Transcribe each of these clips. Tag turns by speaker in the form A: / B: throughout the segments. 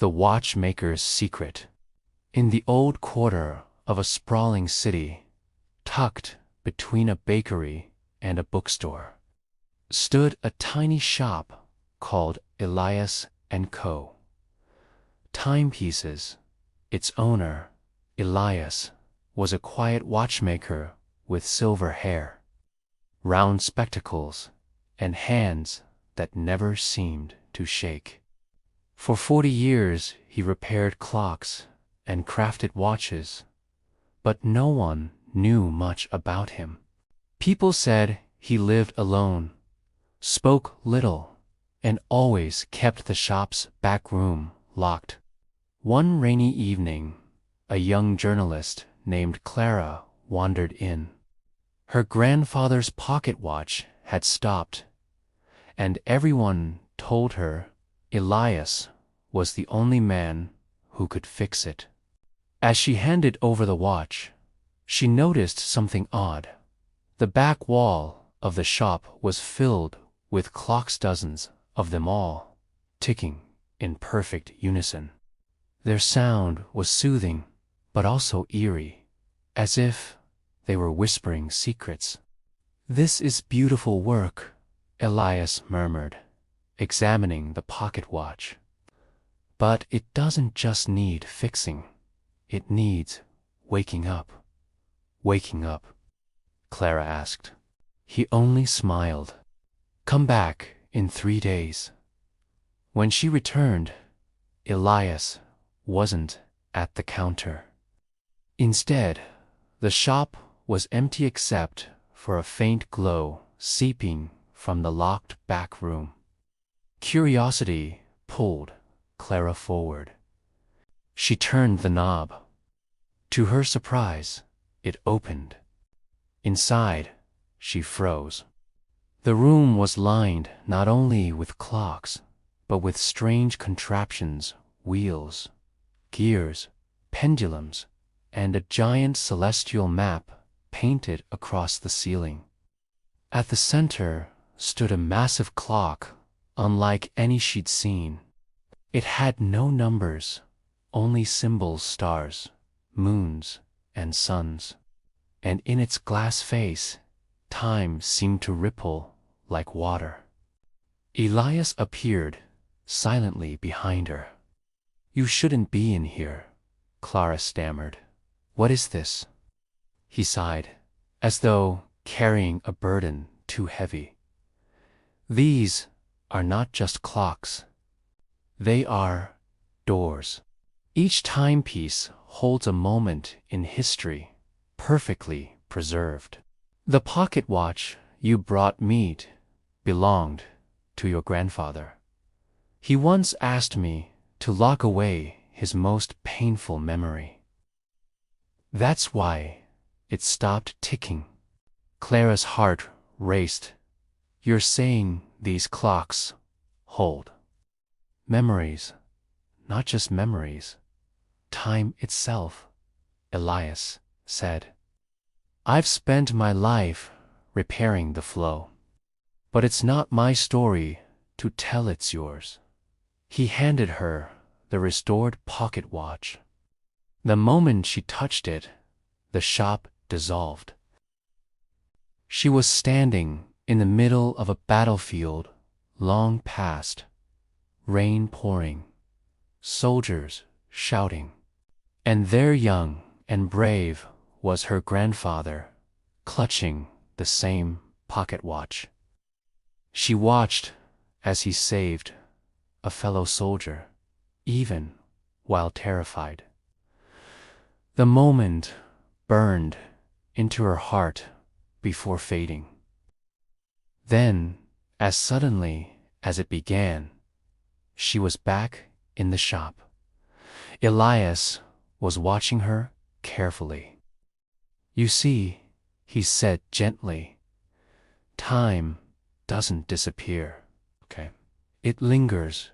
A: The Watchmaker's Secret. In the old quarter of a sprawling city, tucked between a bakery and a bookstore, stood a tiny shop called Elias & Co. Timepieces. Its owner, Elias, was a quiet watchmaker with silver hair, round spectacles, and hands that never seemed to shake. For 40 years he repaired clocks and crafted watches, but no one knew much about him. People said he lived alone, spoke little, and always kept the shop's back room locked. One rainy evening, a young journalist named Clara wandered in. Her grandfather's pocket watch had stopped, and everyone told her Elias was the only man who could fix it. As she handed over the watch, she noticed something odd. The back wall of the shop was filled with clocks, dozens of them all, ticking in perfect unison. Their sound was soothing, but also eerie, as if they were whispering secrets. "This is beautiful work," Elias murmured, examining the pocket watch. "But it doesn't just need fixing. It needs waking up." "Waking up?" Clara asked. He only smiled. "Come back in 3 days." When she returned, Elias wasn't at the counter. Instead, the shop was empty except for a faint glow seeping from the locked back room. Curiosity pulled Clara forward. She turned the knob. To her surprise, it opened. Inside, she froze. The room was lined not only with clocks, but with strange contraptions, wheels, gears, pendulums, and a giant celestial map painted across the ceiling. At the center stood a massive clock, unlike any she'd seen. It had no numbers, only symbols, stars, moons, and suns. And in its glass face, time seemed to ripple like water. Elias appeared silently behind her. "You shouldn't be in here," Clara stammered. "What is this?" He sighed, as though carrying a burden too heavy. "These are not just clocks. They are doors. Each timepiece holds a moment in history, perfectly preserved. The pocket watch you brought me belonged to your grandfather. He once asked me to lock away his most painful memory. That's why it stopped ticking." Clara's heart raced. "You're saying these clocks hold memories, not just memories, time itself," Elias said. "I've spent my life repairing the flow. But it's not my story to tell, it's yours." He handed her the restored pocket watch. The moment she touched it, the shop dissolved. She was standing in the middle of a battlefield long past, rain pouring, soldiers shouting. And there, young and brave, was her grandfather, clutching the same pocket watch. She watched as he saved a fellow soldier, even while terrified. The moment burned into her heart before fading. Then, as suddenly as it began, she was back in the shop. Elias was watching her carefully. "You see," he said gently, "time doesn't disappear, okay? It lingers,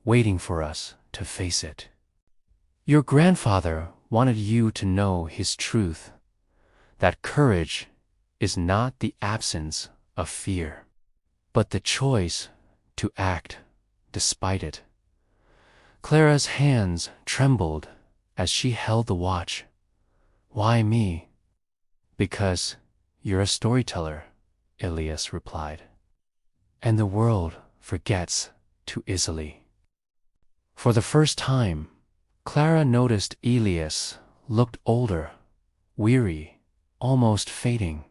A: waiting for us to face it. Your grandfather wanted you to know his truth, that courage is not the absence of fear, but the choice to act despite it. Clara's hands trembled as she held the watch. "Why me?" "Because you're a storyteller," Elias replied. "And the world forgets too easily." For the first time, Clara noticed Elias looked older, weary, almost fading.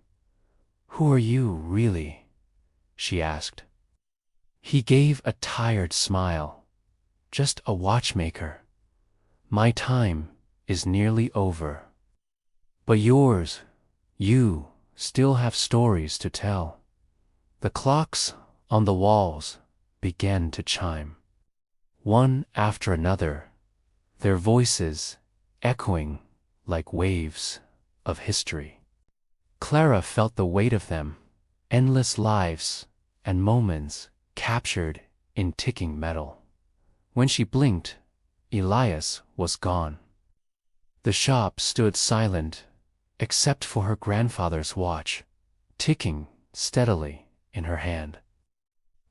A: "Who are you, really?" she asked. He gave a tired smile. "Just a watchmaker. My time is nearly over. But yours, you still have stories to tell." The clocks on the walls began to chime, one after another, their voices echoing like waves of history. Clara felt the weight of them, endless lives and moments captured in ticking metal. When she blinked, Elias was gone. The shop stood silent, except for her grandfather's watch, ticking steadily in her hand.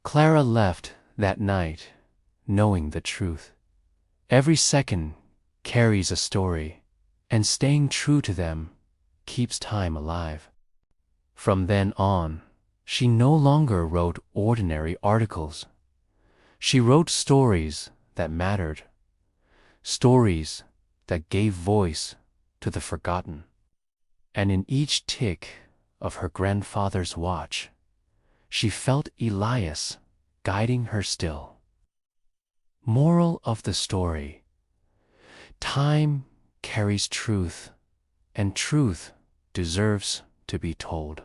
A: Clara left that night, knowing the truth. Every second carries a story, and staying true to them keeps time alive. From then on, she no longer wrote ordinary articles. She wrote stories that mattered, stories that gave voice to the forgotten. And in each tick of her grandfather's watch, she felt Elias guiding her still. Moral of the story: time carries truth, and truth deserves to be told.